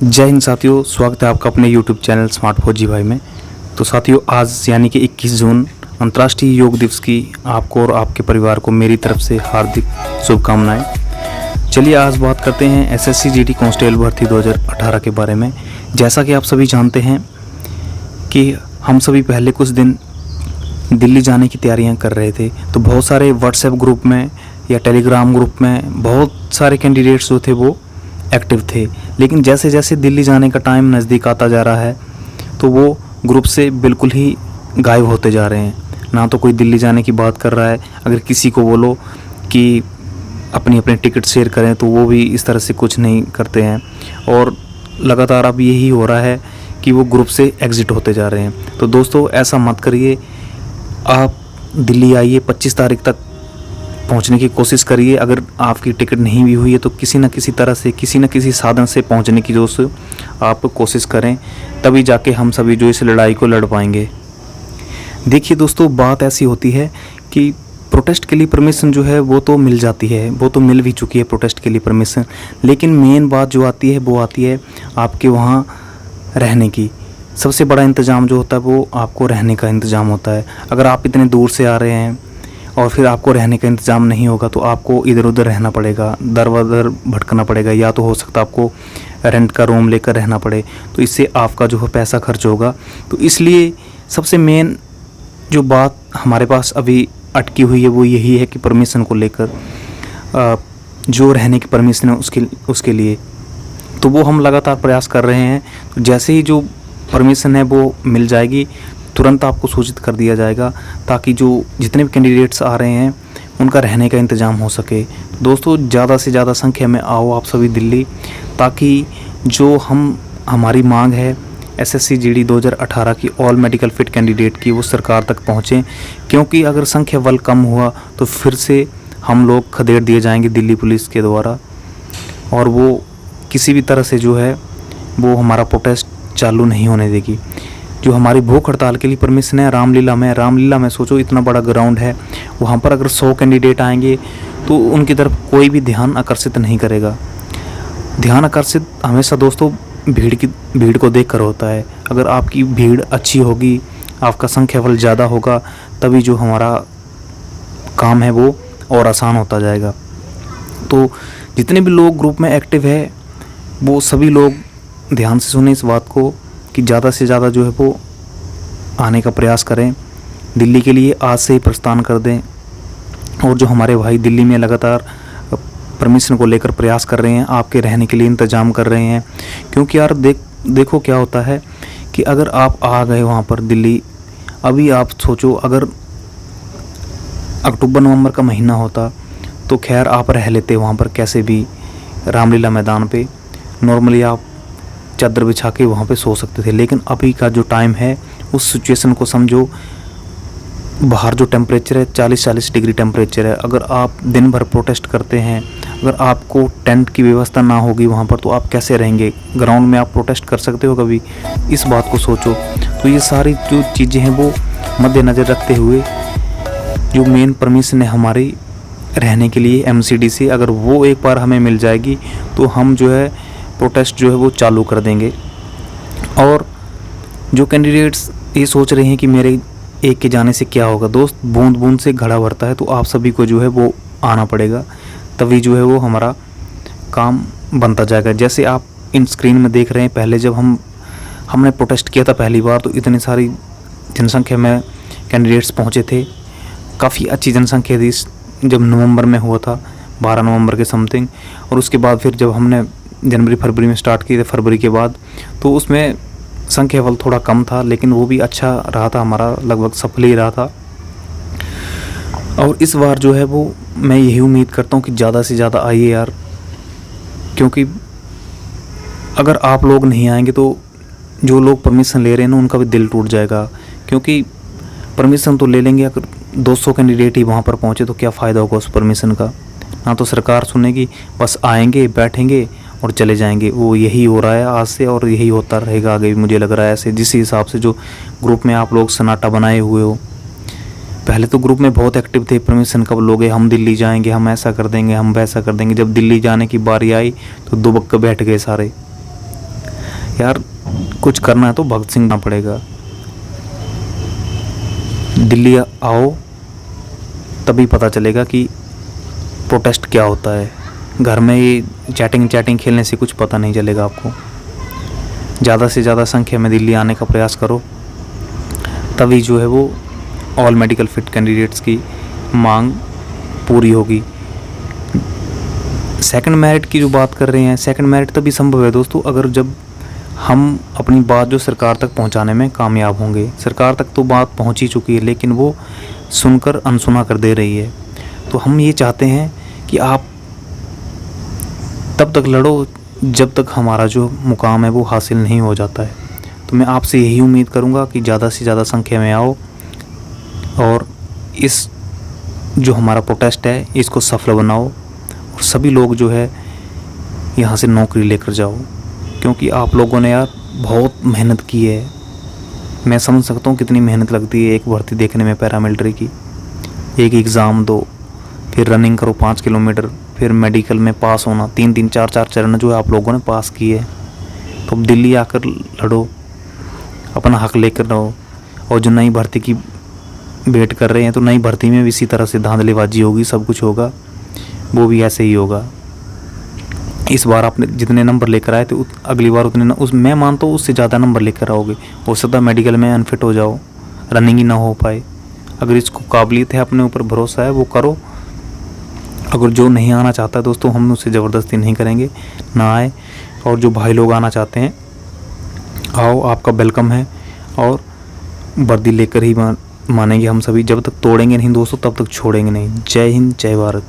जय हिंद साथियों, स्वागत है आपका अपने YouTube चैनल स्मार्ट फौजी भाई में। तो साथियों, आज यानी कि 21 जून अंतर्राष्ट्रीय योग दिवस की आपको और आपके परिवार को मेरी तरफ से हार्दिक शुभकामनाएं। चलिए आज बात करते हैं एसएससी जीडी कांस्टेबल भर्ती 2018 के बारे में। जैसा कि आप सभी जानते हैं कि हम सभी पहले कुछ दिन दिल्ली जाने की तैयारियां कर रहे थे, तो बहुत सारे व्हाट्सएप ग्रुप में या टेलीग्राम ग्रुप में बहुत सारे कैंडिडेट्स जो थे वो एक्टिव थे। लेकिन जैसे जैसे दिल्ली जाने का टाइम नज़दीक आता जा रहा है तो वो ग्रुप से बिल्कुल ही गायब होते जा रहे हैं। ना तो कोई दिल्ली जाने की बात कर रहा है, अगर किसी को बोलो कि अपनी अपनी टिकट शेयर करें तो वो भी इस तरह से कुछ नहीं करते हैं। और लगातार अब यही हो रहा है कि वो ग्रुप से एग्ज़िट होते जा रहे हैं। तो दोस्तों, ऐसा मत करिए। आप दिल्ली आइए, 25 तारीख तक पहुंचने की कोशिश करिए। अगर आपकी टिकट नहीं भी हुई है तो किसी न किसी तरह से, किसी न किसी साधन से पहुंचने की दोस्तों आप कोशिश करें, तभी जाके हम सभी जो इस लड़ाई को लड़ पाएंगे। देखिए दोस्तों, बात ऐसी होती है कि प्रोटेस्ट के लिए परमिशन जो है वो तो मिल जाती है, वो तो मिल भी चुकी है प्रोटेस्ट के लिए परमिशन। लेकिन मेन बात जो आती है वो आती है आपके वहाँ रहने की। सबसे बड़ा इंतज़ाम जो होता है वो आपको रहने का इंतज़ाम होता है। अगर आप इतने दूर से आ रहे हैं और फिर आपको रहने का इंतज़ाम नहीं होगा तो आपको इधर उधर रहना पड़ेगा, दर बदर भटकना पड़ेगा, या तो हो सकता है आपको रेंट का रूम लेकर रहना पड़े। तो इससे आपका जो है पैसा खर्च होगा। तो इसलिए सबसे मेन जो बात हमारे पास अभी अटकी हुई है वो यही है कि परमिशन को लेकर, जो रहने की परमिशन है उसके लिए तो वो हम लगातार प्रयास कर रहे हैं। तो जैसे ही जो परमिशन है वो मिल जाएगी तुरंत आपको सूचित कर दिया जाएगा, ताकि जो जितने भी कैंडिडेट्स आ रहे हैं उनका रहने का इंतज़ाम हो सके। दोस्तों, ज़्यादा से ज़्यादा संख्या में आओ आप सभी दिल्ली, ताकि जो हमारी मांग है एसएससी जीडी 2018 की ऑल मेडिकल फिट कैंडिडेट की वो सरकार तक पहुँचे। क्योंकि अगर संख्या बल कम हुआ तो फिर से हम लोग खदेड़ दिए जाएंगे दिल्ली पुलिस के द्वारा, और वो किसी भी तरह से जो है वो हमारा प्रोटेस्ट चालू नहीं होने देगी। जो हमारी भूख हड़ताल के लिए परमिशन है रामलीला में सोचो, इतना बड़ा ग्राउंड है, वहाँ पर अगर 100 कैंडिडेट आएंगे तो उनकी तरफ कोई भी ध्यान आकर्षित नहीं करेगा। ध्यान आकर्षित हमेशा दोस्तों भीड़ को देख कर होता है। अगर आपकी भीड़ अच्छी होगी, आपका संख्या बल ज़्यादा होगा, तभी जो हमारा काम है वो और आसान होता जाएगा। तो जितने भी लोग ग्रुप में एक्टिव है वो सभी लोग ध्यान से सुने इस बात को कि ज़्यादा से ज़्यादा जो है वो आने का प्रयास करें। दिल्ली के लिए आज से ही प्रस्थान कर दें। और जो हमारे भाई दिल्ली में लगातार परमिशन को लेकर प्रयास कर रहे हैं, आपके रहने के लिए इंतज़ाम कर रहे हैं। क्योंकि यार देखो क्या होता है कि अगर आप आ गए वहाँ पर दिल्ली, अभी आप सोचो अगर अक्टूबर नवंबर का महीना होता तो खैर आप रह लेते वहाँ पर कैसे भी रामलीला मैदान पे, नॉर्मली आप चादर बिछा के वहाँ पे सो सकते थे। लेकिन अभी का जो टाइम है उस सिचुएशन को समझो, बाहर जो टेम्परेचर है 40-40 डिग्री टेम्परेचर है। अगर आप दिन भर प्रोटेस्ट करते हैं, अगर आपको टेंट की व्यवस्था ना होगी वहाँ पर तो आप कैसे रहेंगे? ग्राउंड में आप प्रोटेस्ट कर सकते हो कभी? इस बात को सोचो। तो ये सारी जो चीज़ें हैं वो मद्देनज़र रखते हुए जो मेन परमिशन है हमारी रहने के लिए एमसीडी से, अगर वो एक बार हमें मिल जाएगी तो हम जो है प्रोटेस्ट जो है वो चालू कर देंगे। और जो कैंडिडेट्स ये सोच रहे हैं कि मेरे एक के जाने से क्या होगा, दोस्त बूंद बूंद से घड़ा भरता है। तो आप सभी को जो है वो आना पड़ेगा, तभी जो है वो हमारा काम बनता जाएगा। जैसे आप इन स्क्रीन में देख रहे हैं, पहले जब हमने प्रोटेस्ट किया था पहली बार तो इतनी सारी जनसंख्या में कैंडिडेट्स पहुँचे थे, काफ़ी अच्छी जनसंख्या थी जब नवंबर में हुआ था, 12 नवंबर के समथिंग। और उसके बाद फिर जब हमने जनवरी फरवरी में स्टार्ट किए थे, फरवरी के बाद तो उसमें संख्या बल थोड़ा कम था, लेकिन वो भी अच्छा रहा था, हमारा लगभग सफल ही रहा था। और इस बार जो है वो मैं यही उम्मीद करता हूँ कि ज़्यादा से ज़्यादा आइए यार, क्योंकि अगर आप लोग नहीं आएंगे तो जो लोग परमिशन ले रहे हैं ना उनका भी दिल टूट जाएगा। क्योंकि परमिशन तो ले लेंगे, अगर 200 कैंडिडेट ही वहाँ पर पहुँचे तो क्या फ़ायदा होगा उस परमिशन का? ना तो सरकार सुनेगी, बस आएंगे बैठेंगे और चले जाएंगे। वो यही हो रहा है आज से और यही होता रहेगा आगे भी, मुझे लग रहा है ऐसे। जिस हिसाब से जो ग्रुप में आप लोग सन्नाटा बनाए हुए हो, पहले तो ग्रुप में बहुत एक्टिव थे, परमिशन कब लोगे, हम दिल्ली जाएंगे, हम ऐसा कर देंगे, हम वैसा कर देंगे। जब दिल्ली जाने की बारी आई तो दुबक के बैठ गए सारे। यार कुछ करना है तो भगत सिंह ना पड़ेगा। दिल्ली आओ, तभी पता चलेगा कि प्रोटेस्ट क्या होता है। घर में ये चैटिंग खेलने से कुछ पता नहीं चलेगा आपको। ज़्यादा से ज़्यादा संख्या में दिल्ली आने का प्रयास करो, तभी जो है वो ऑल मेडिकल फिट कैंडिडेट्स की मांग पूरी होगी। सेकंड मेरिट की जो बात कर रहे हैं, सेकंड मेरिट तभी संभव है दोस्तों अगर जब हम अपनी बात जो सरकार तक पहुंचाने में कामयाब होंगे। सरकार तक तो बात पहुंच ही चुकी है, लेकिन वो सुनकर अनसुना कर दे रही है। तो हम ये चाहते हैं कि आप तब तक लड़ो जब तक हमारा जो मुकाम है वो हासिल नहीं हो जाता है। तो मैं आपसे यही उम्मीद करूँगा कि ज़्यादा से ज़्यादा संख्या में आओ और इस जो हमारा प्रोटेस्ट है इसको सफल बनाओ, और सभी लोग जो है यहाँ से नौकरी लेकर जाओ, क्योंकि आप लोगों ने यार बहुत मेहनत की है। मैं समझ सकता हूँ कितनी मेहनत लगती है एक भर्ती देखने में पैरामिलिट्री की। एक एग्ज़ाम दो, फिर रनिंग करो 5 किलोमीटर, फिर मेडिकल में पास होना, 3-3 4-4 चरण जो है आप लोगों ने पास किए। तो अब दिल्ली आकर लड़ो, अपना हक लेकर रहो। और जो नई भर्ती की वेट कर रहे हैं, तो नई भर्ती में भी इसी तरह से धांधलीबाजी होगी, सब कुछ होगा, वो भी ऐसे ही होगा। इस बार आपने जितने नंबर लेकर आए थे अगली बार उतने मैं मानता हूँ उससे ज़्यादा नंबर लेकर आओगे। हो सकता है मेडिकल में अनफिट हो जाओ, रनिंग ही ना हो पाए। अगर इसको काबिलियत है, अपने ऊपर भरोसा है, वो करो। अगर जो नहीं आना चाहता है दोस्तों, हम उससे ज़बरदस्ती नहीं करेंगे, ना आए। और जो भाई लोग आना चाहते हैं, आओ, आपका वेलकम है। और वर्दी लेकर ही मानेंगे हम सभी। जब तक तोड़ेंगे नहीं दोस्तों, तब तक छोड़ेंगे नहीं। जय हिंद, जय भारत।